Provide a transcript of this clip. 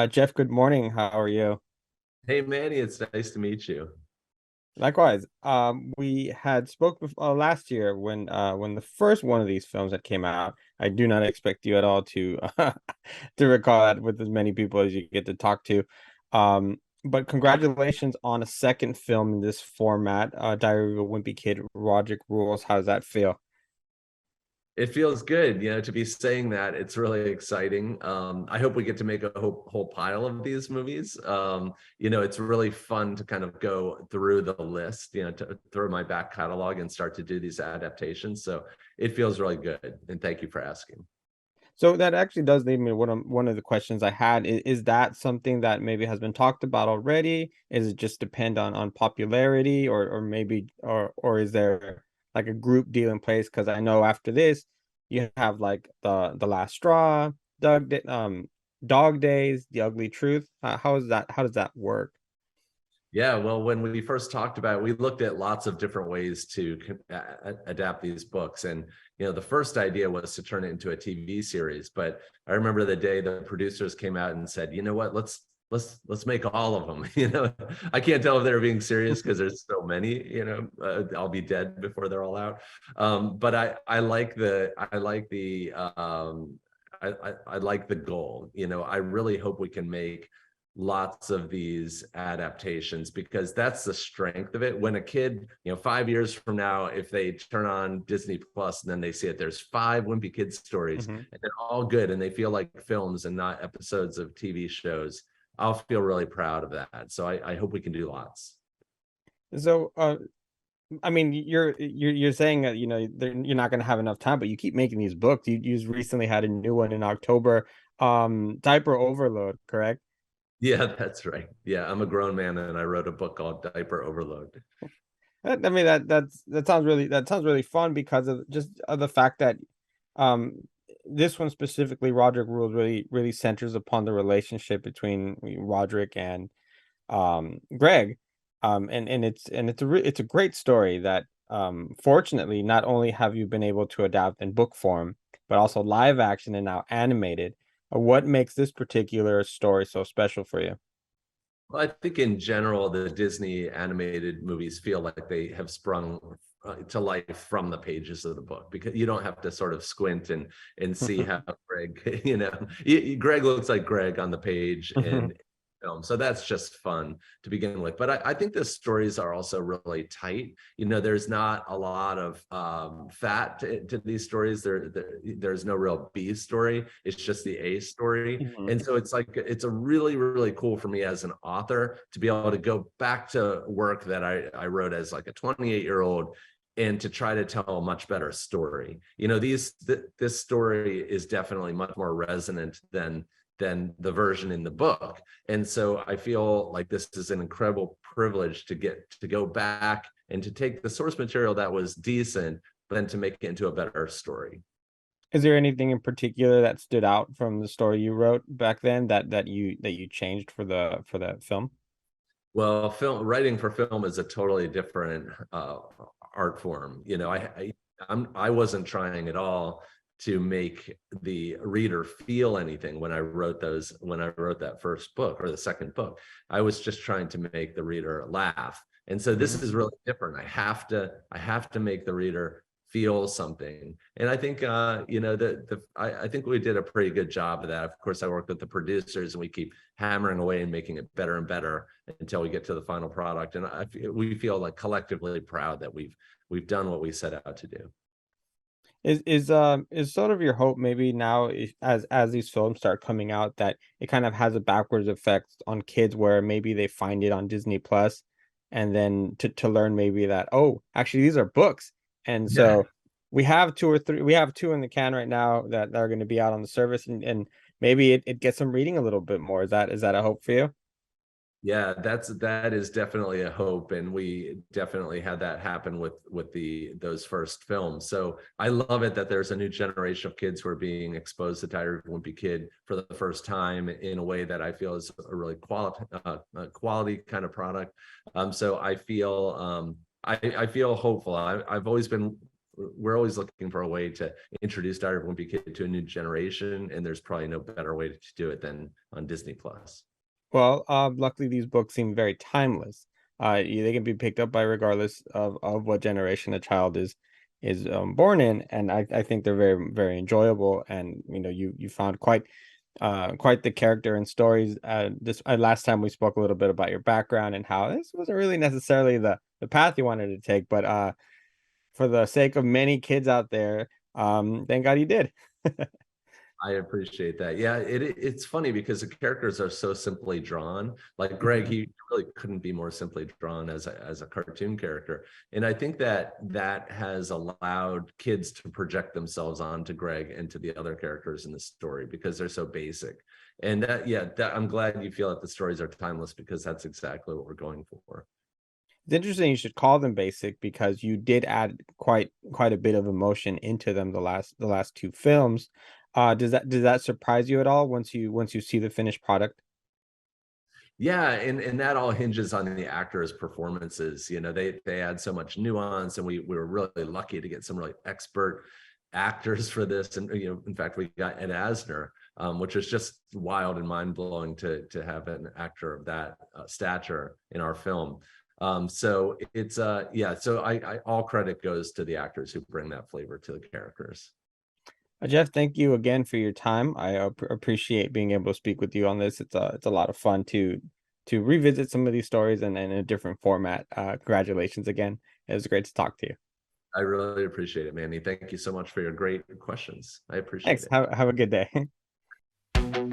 Jeff, good morning. How are you? Hey Manny, it's nice to meet you. Likewise. We had spoke last year when the first one of these films that came out. I do not expect you at all to to recall that with as many people as you get to talk to. But congratulations on a second film in this format, Diary of a Wimpy Kid, Rodrick Rules. How does that feel? It feels good, to be saying that. It's really exciting. I hope we get to make a whole pile of these movies. It's really fun to kind of go through the list, to through my back catalog and start to do these adaptations. So it feels really good. And thank you for asking. So that actually does lead me to one of the questions I had. Is that something that maybe has been talked about already? Is it just depend on popularity or maybe or is there like a group deal in place? Because I know after this you have like the last straw, Dog Days, The Ugly Truth. How is that? How does that work? Yeah, well, when we first talked about it, we looked at lots of different ways to adapt these books. And, the first idea was to turn it into a TV series. But I remember the day the producers came out and said, you know what, let's make all of them. I can't tell if they're being serious because there's so many, I'll be dead before they're all out. But I like I like the goal. I really hope we can make lots of these adaptations because that's the strength of it. When a kid, 5 years from now, if they turn on Disney Plus and then they see it, there's five Wimpy Kid stories Hmm. and they're all good and they feel like films and not episodes of TV shows. I'll feel really proud of that. So I hope we can do lots. So I mean, you're saying that you're not going to have enough time, but you keep making these books. You recently had a new one in October, Diaper Overload, correct? Yeah, that's right. Yeah, I'm a grown man and I wrote a book called Diaper Overload. I mean that sounds really fun because of just the fact that um this one specifically, Rodrick Rules, really centers upon the relationship between Rodrick and Greg, and it's a great story that fortunately not only have you been able to adapt in book form but also live action and now animated. What makes this particular story so special for you? Well, I think in general, the Disney animated movies feel like they have sprung to life from the pages of the book because you don't have to sort of squint and see how Greg, Greg looks like Greg on the page and film. So that's just fun to begin with. But I think the stories are also really tight. There's not a lot of fat to these stories. There's no real B story. It's just the A story. Mhm. And so it's a really, really cool for me as an author to be able to go back to work that I wrote as like a 28-year-old and to try to tell a much better story. This story is definitely much more resonant than the version in the book. And so I feel like this is an incredible privilege to get to go back and to take the source material that was decent, but then to make it into a better story. Is there anything in particular that stood out from the story you wrote back then that you changed for the film? Well, writing for film is a totally different art form. I wasn't trying at all to make the reader feel anything when I wrote that first book or the second book. I was just trying to make the reader laugh. And so this Mhm. is really different. I have to make the reader feel something. And I think I think we did a pretty good job of that. Of course, I worked with the producers and we keep hammering away and making it better and better until we get to the final product. And we feel like collectively proud that we've done what we set out to do. Is sort of your hope maybe now as these films start coming out that it kind of has a backwards effect on kids where maybe they find it on Disney Plus and then to learn maybe that, oh, actually these are books. And Yeah. so we have two in the can right now that are going to be out on the service, and maybe it gets them reading a little bit more. Is that a hope for you? Yeah, that is definitely a hope, and we definitely had that happen with those first films. So I love it that there's a new generation of kids who are being exposed to Diary of a Wimpy Kid for the first time in a way that I feel is a really quality kind of product. So I feel hopeful. I've always been we're always looking for a way to introduce Diary of a Wimpy Kid to a new generation, and there's probably no better way to do it than on Disney Plus. Well, luckily these books seem very timeless. They can be picked up by regardless of what generation a child is born in, and I think they're very very enjoyable. And you found quite the character and stories. This last time we spoke a little bit about your background and how this wasn't really necessarily the path you wanted to take, but for the sake of many kids out there, thank God you did. I appreciate that. Yeah, it's funny because the characters are so simply drawn. Like Greg, he really couldn't be more simply drawn as a cartoon character. And I think that has allowed kids to project themselves onto Greg and to the other characters in the story because they're so basic. And I'm glad you feel that the stories are timeless because that's exactly what we're going for. It's interesting you should call them basic because you did add quite a bit of emotion into them the last two films. Does that surprise you at all once you see the finished product? Yeah, and that all hinges on the actors' performances. They add so much nuance, and we were really lucky to get some really expert actors for this. And in fact, we got Ed Asner, which was just wild and mind blowing to have an actor of that stature in our film. So it's So I all credit goes to the actors who bring that flavor to the characters. Jeff, thank you again for your time. I appreciate being able to speak with you on this. It's a lot of fun to revisit some of these stories and in a different format. Congratulations again. It was great to talk to you. I really appreciate it, Manny. Thank you so much for your great questions. I appreciate Thanks. it. Have a good day.